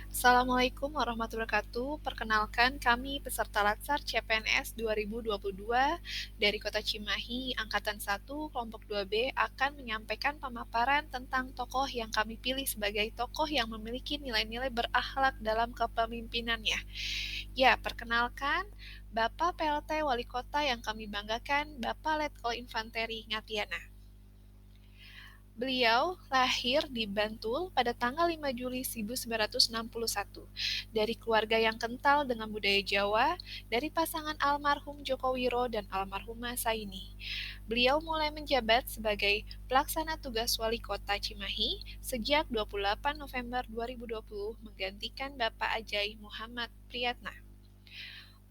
Assalamualaikum warahmatullahi wabarakatuh. Perkenalkan, kami peserta Latsar CPNS 2022 dari Kota Cimahi, Angkatan 1, Kelompok 2B akan menyampaikan pemaparan tentang tokoh yang kami pilih sebagai tokoh yang memiliki nilai-nilai berakhlak dalam kepemimpinannya. Ya, perkenalkan, Bapak PLT Wali Kota yang kami banggakan, Bapak Letkol Infanteri Ngatiana. Beliau lahir di Bantul pada tanggal 5 Juli 1961 dari keluarga yang kental dengan budaya Jawa dari pasangan almarhum Joko Wiro dan almarhumah Saini. Beliau mulai menjabat sebagai pelaksana tugas Wali Kota Cimahi sejak 28 November 2020 menggantikan Bapak Ajai Muhammad Priyatna.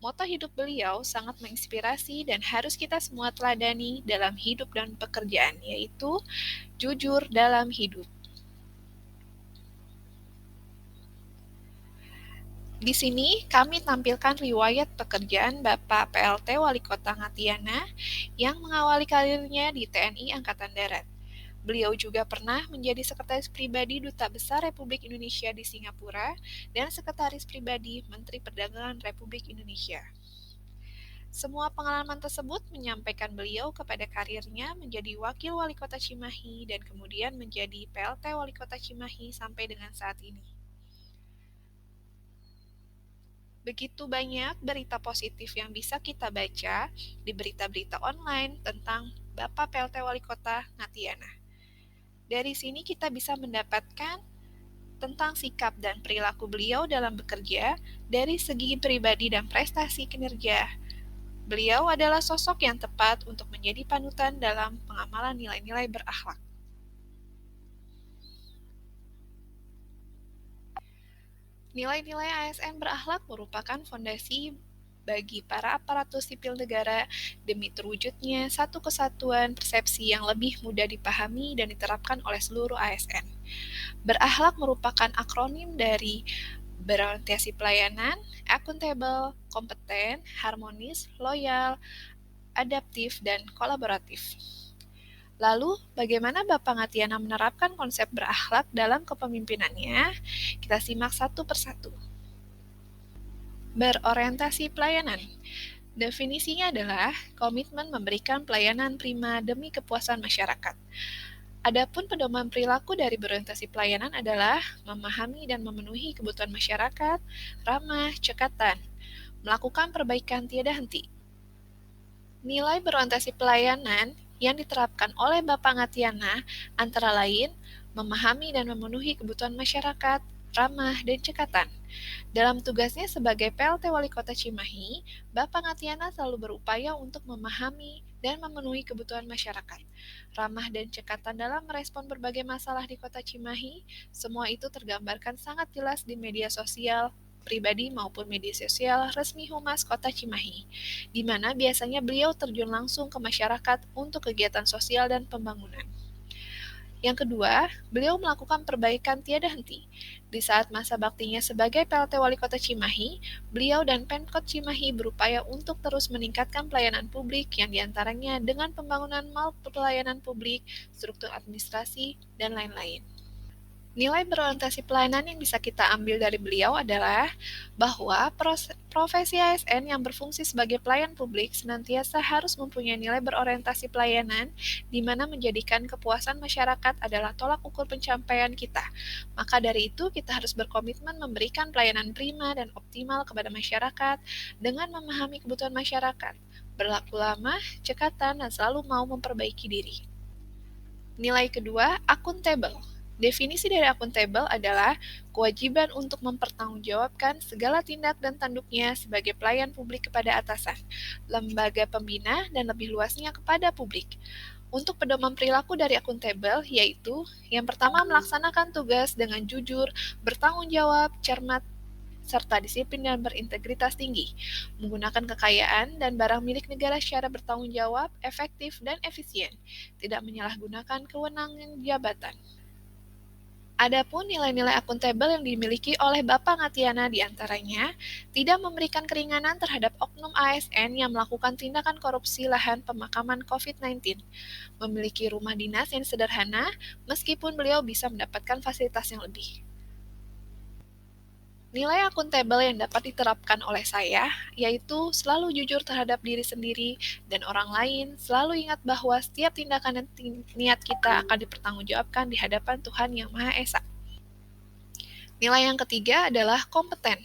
Moto hidup beliau sangat menginspirasi dan harus kita semua teladani dalam hidup dan pekerjaan, yaitu jujur dalam hidup. Di sini kami tampilkan riwayat pekerjaan Bapak PLT Wali Kota Ngatiana yang mengawali karirnya di TNI Angkatan Darat. Beliau juga pernah menjadi sekretaris pribadi Duta Besar Republik Indonesia di Singapura dan sekretaris pribadi Menteri Perdagangan Republik Indonesia. Semua pengalaman tersebut menyampaikan beliau kepada karirnya menjadi Wakil Wali Kota Cimahi dan kemudian menjadi PLT Wali Kota Cimahi sampai dengan saat ini. Begitu banyak berita positif yang bisa kita baca di berita-berita online tentang Bapak PLT Wali Kota Ngatiana. Dari sini kita bisa mendapatkan tentang sikap dan perilaku beliau dalam bekerja dari segi pribadi dan prestasi kinerja. Beliau adalah sosok yang tepat untuk menjadi panutan dalam pengamalan nilai-nilai berakhlak. Nilai-nilai ASN berakhlak merupakan fondasi bagi para aparatur sipil negara demi terwujudnya satu kesatuan persepsi yang lebih mudah dipahami dan diterapkan oleh seluruh ASN. Berakhlak merupakan akronim dari berorientasi pelayanan, akuntabel, kompeten, harmonis, loyal, adaptif, dan kolaboratif. Lalu, bagaimana Bapak Ngatiana menerapkan konsep berakhlak dalam kepemimpinannya? Kita simak satu persatu. Berorientasi pelayanan. Definisinya adalah komitmen memberikan pelayanan prima demi kepuasan masyarakat. Adapun pedoman perilaku dari berorientasi pelayanan adalah memahami dan memenuhi kebutuhan masyarakat, ramah, cekatan, melakukan perbaikan tiada henti. Nilai berorientasi pelayanan yang diterapkan oleh Bapak Ngatiana antara lain memahami dan memenuhi kebutuhan masyarakat, ramah, dan cekatan. Dalam tugasnya sebagai PLT Wali Kota Cimahi, Bapak Ngatiana selalu berupaya untuk memahami dan memenuhi kebutuhan masyarakat. Ramah dan cekatan dalam merespon berbagai masalah di Kota Cimahi, semua itu tergambarkan sangat jelas di media sosial, pribadi maupun media sosial resmi Humas Kota Cimahi, di mana biasanya beliau terjun langsung ke masyarakat untuk kegiatan sosial dan pembangunan. Yang kedua, beliau melakukan perbaikan tiada henti. Di saat masa baktinya sebagai PLT Wali Kota Cimahi, beliau dan Pemkot Cimahi berupaya untuk terus meningkatkan pelayanan publik yang diantaranya dengan pembangunan mal pelayanan publik, struktur administrasi, dan lain-lain. Nilai berorientasi pelayanan yang bisa kita ambil dari beliau adalah bahwa profesi ASN yang berfungsi sebagai pelayan publik senantiasa harus mempunyai nilai berorientasi pelayanan, di mana menjadikan kepuasan masyarakat adalah tolak ukur pencapaian kita. Maka dari itu, kita harus berkomitmen memberikan pelayanan prima dan optimal kepada masyarakat dengan memahami kebutuhan masyarakat, berlaku lama, cekatan, dan selalu mau memperbaiki diri. Nilai kedua, akuntabel. Definisi dari akuntabel adalah kewajiban untuk mempertanggungjawabkan segala tindak dan tanduknya sebagai pelayan publik kepada atasan, lembaga pembina, dan lebih luasnya kepada publik. Untuk pedoman perilaku dari akuntabel, yaitu yang pertama melaksanakan tugas dengan jujur, bertanggung jawab, cermat, serta disiplin dan berintegritas tinggi, menggunakan kekayaan dan barang milik negara secara bertanggung jawab, efektif, dan efisien, tidak menyalahgunakan kewenangan jabatan. Adapun nilai-nilai akuntabel yang dimiliki oleh Bapak Ngatiana diantaranya tidak memberikan keringanan terhadap oknum ASN yang melakukan tindakan korupsi lahan pemakaman COVID-19, memiliki rumah dinas yang sederhana meskipun beliau bisa mendapatkan fasilitas yang lebih. Nilai akuntabel yang dapat diterapkan oleh saya, yaitu selalu jujur terhadap diri sendiri dan orang lain, selalu ingat bahwa setiap tindakan dan niat kita akan dipertanggungjawabkan di hadapan Tuhan Yang Maha Esa. Nilai yang ketiga adalah kompeten.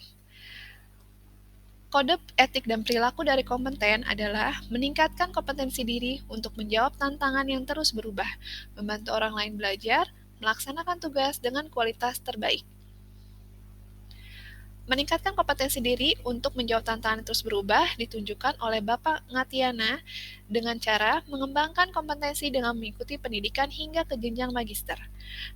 Kode etik dan perilaku dari kompeten adalah meningkatkan kompetensi diri untuk menjawab tantangan yang terus berubah, membantu orang lain belajar, melaksanakan tugas dengan kualitas terbaik. Meningkatkan kompetensi diri untuk menjawab tantangan yang terus berubah ditunjukkan oleh Bapak Ngatiana dengan cara mengembangkan kompetensi dengan mengikuti pendidikan hingga ke jenjang magister.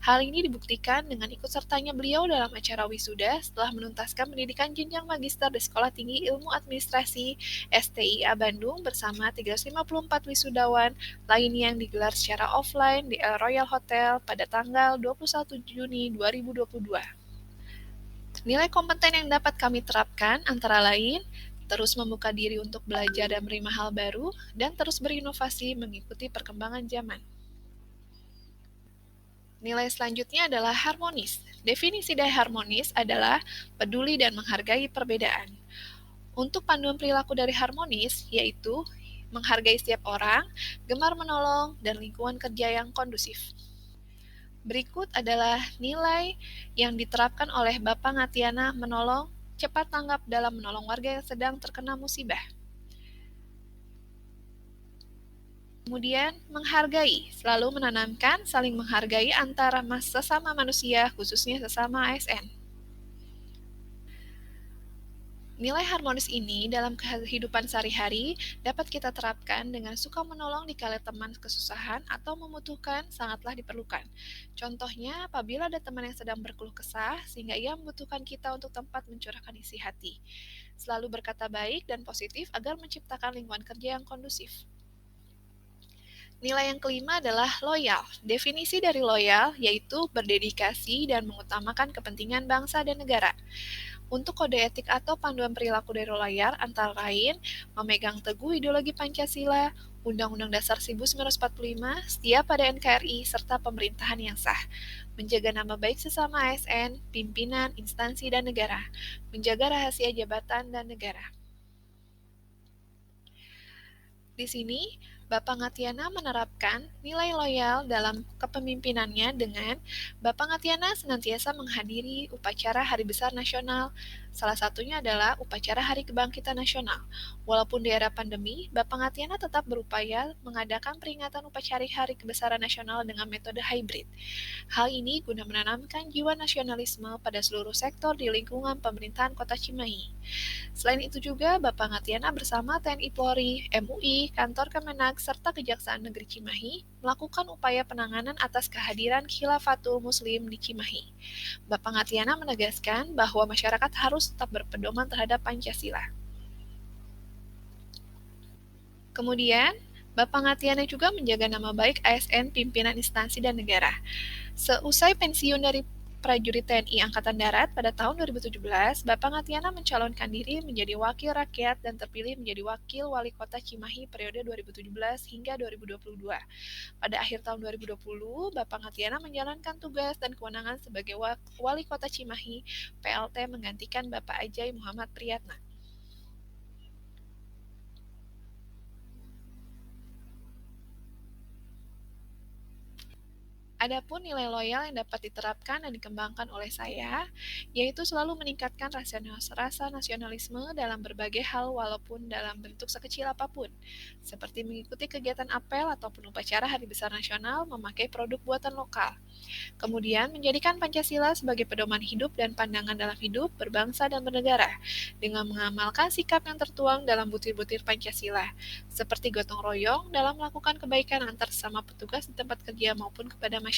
Hal ini dibuktikan dengan ikut sertanya beliau dalam acara wisuda setelah menuntaskan pendidikan jenjang magister di Sekolah Tinggi Ilmu Administrasi STIA Bandung bersama 354 wisudawan lainnya yang digelar secara offline di El Royal Hotel pada tanggal 21 Juni 2022. Nilai kompeten yang dapat kami terapkan antara lain terus membuka diri untuk belajar dan menerima hal baru, dan terus berinovasi mengikuti perkembangan zaman. Nilai selanjutnya adalah harmonis. Definisi dari harmonis adalah peduli dan menghargai perbedaan. Untuk panduan perilaku dari harmonis, yaitu menghargai setiap orang, gemar menolong, dan lingkungan kerja yang kondusif. Berikut adalah nilai yang diterapkan oleh Bapak Ngatiana menolong, cepat tanggap dalam menolong warga yang sedang terkena musibah. Kemudian, menghargai, selalu menanamkan saling menghargai antara sesama manusia, khususnya sesama ASN. Nilai harmonis ini dalam kehidupan sehari-hari dapat kita terapkan dengan suka menolong di kala teman kesusahan atau membutuhkan sangatlah diperlukan. Contohnya, apabila ada teman yang sedang berkeluh kesah sehingga ia membutuhkan kita untuk tempat mencurahkan isi hati. Selalu berkata baik dan positif agar menciptakan lingkungan kerja yang kondusif. Nilai yang kelima adalah loyal. Definisi dari loyal yaitu berdedikasi dan mengutamakan kepentingan bangsa dan negara. Untuk kode etik atau panduan perilaku dari loyal antara lain memegang teguh ideologi Pancasila, Undang-Undang Dasar 1945, setia pada NKRI, serta pemerintahan yang sah, menjaga nama baik sesama ASN, pimpinan, instansi, dan negara, menjaga rahasia jabatan dan negara. Di sini, Bapak Ngatiana menerapkan nilai loyal dalam kepemimpinannya dengan Bapak Ngatiana senantiasa menghadiri upacara Hari Besar Nasional. Salah satunya adalah upacara Hari Kebangkitan Nasional. Walaupun di era pandemi, Bapak Ngatiana tetap berupaya mengadakan peringatan upacara Hari Kebesaran Nasional dengan metode hybrid. Hal ini guna menanamkan jiwa nasionalisme pada seluruh sektor di lingkungan pemerintahan Kota Cimahi. Selain itu juga, Bapak Ngatiana bersama TNI Polri, MUI, Kantor Kemenag, serta Kejaksaan Negeri Cimahi melakukan upaya penanganan atas kehadiran Khilafatul Muslim di Cimahi. Bapak Ngatiana menegaskan bahwa masyarakat harus tetap berpedoman terhadap Pancasila. Kemudian, Bapak Ngatiana juga menjaga nama baik ASN, pimpinan instansi dan negara. Seusai pensiun dari prajurit TNI Angkatan Darat pada tahun 2017, Bapak Ngatiana mencalonkan diri menjadi wakil rakyat dan terpilih menjadi wakil wali kota Cimahi periode 2017 hingga 2022. Pada akhir tahun 2020, Bapak Ngatiana menjalankan tugas dan kewenangan sebagai wali kota Cimahi PLT menggantikan Bapak Ajai Muhammad Priyatna. Adapun nilai loyal yang dapat diterapkan dan dikembangkan oleh saya, yaitu selalu meningkatkan rasa nasionalisme dalam berbagai hal walaupun dalam bentuk sekecil apapun, seperti mengikuti kegiatan apel ataupun upacara Hari Besar Nasional memakai produk buatan lokal. Kemudian menjadikan Pancasila sebagai pedoman hidup dan pandangan dalam hidup, berbangsa dan bernegara, dengan mengamalkan sikap yang tertuang dalam butir-butir Pancasila, seperti gotong royong dalam melakukan kebaikan antar sesama petugas di tempat kerja maupun kepada masyarakat.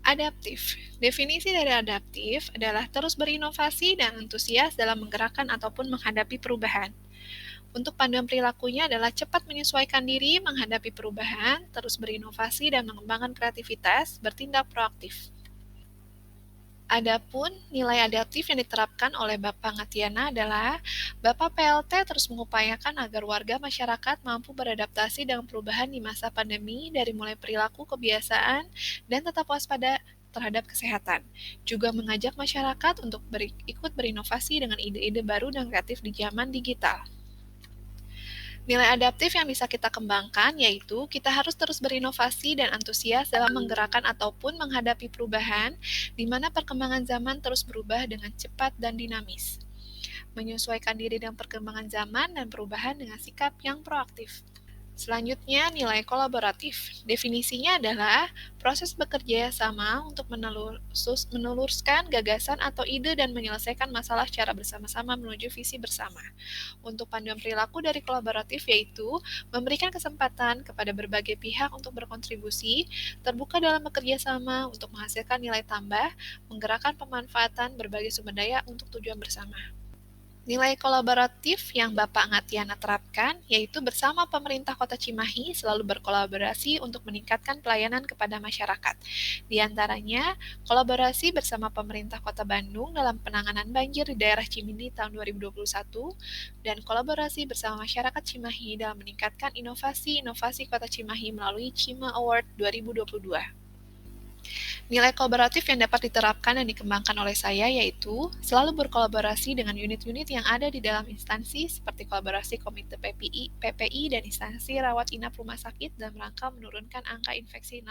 Adaptif. Definisi dari adaptif adalah terus berinovasi dan antusias dalam menggerakkan ataupun menghadapi perubahan. Untuk panduan perilakunya adalah cepat menyesuaikan diri menghadapi perubahan, terus berinovasi dan mengembangkan kreativitas, bertindak proaktif. Adapun nilai adaptif yang diterapkan oleh Bapak Ngatiana adalah Bapak PLT terus mengupayakan agar warga masyarakat mampu beradaptasi dengan perubahan di masa pandemi dari mulai perilaku kebiasaan dan tetap waspada terhadap kesehatan. Juga mengajak masyarakat untuk ikut berinovasi dengan ide-ide baru dan kreatif di zaman digital. Nilai adaptif yang bisa kita kembangkan yaitu kita harus terus berinovasi dan antusias dalam menggerakkan ataupun menghadapi perubahan, di mana perkembangan zaman terus berubah dengan cepat dan dinamis. Menyesuaikan diri dengan perkembangan zaman dan perubahan dengan sikap yang proaktif. Selanjutnya, nilai kolaboratif. Definisinya adalah proses bekerja sama untuk meneluruskan gagasan atau ide dan menyelesaikan masalah secara bersama-sama menuju visi bersama. Untuk panduan perilaku dari kolaboratif yaitu memberikan kesempatan kepada berbagai pihak untuk berkontribusi, terbuka dalam bekerja sama untuk menghasilkan nilai tambah, menggerakkan pemanfaatan berbagai sumber daya untuk tujuan bersama. Nilai kolaboratif yang Bapak Ngatiana terapkan yaitu bersama pemerintah Kota Cimahi selalu berkolaborasi untuk meningkatkan pelayanan kepada masyarakat. Di antaranya, kolaborasi bersama pemerintah Kota Bandung dalam penanganan banjir di daerah Cimindi tahun 2021 dan kolaborasi bersama masyarakat Cimahi dalam meningkatkan inovasi-inovasi Kota Cimahi melalui Cima Award 2022. Nilai kolaboratif yang dapat diterapkan dan dikembangkan oleh saya yaitu selalu berkolaborasi dengan unit-unit yang ada di dalam instansi seperti kolaborasi Komite PPI dan instansi rawat inap rumah sakit dalam rangka menurunkan angka infeksi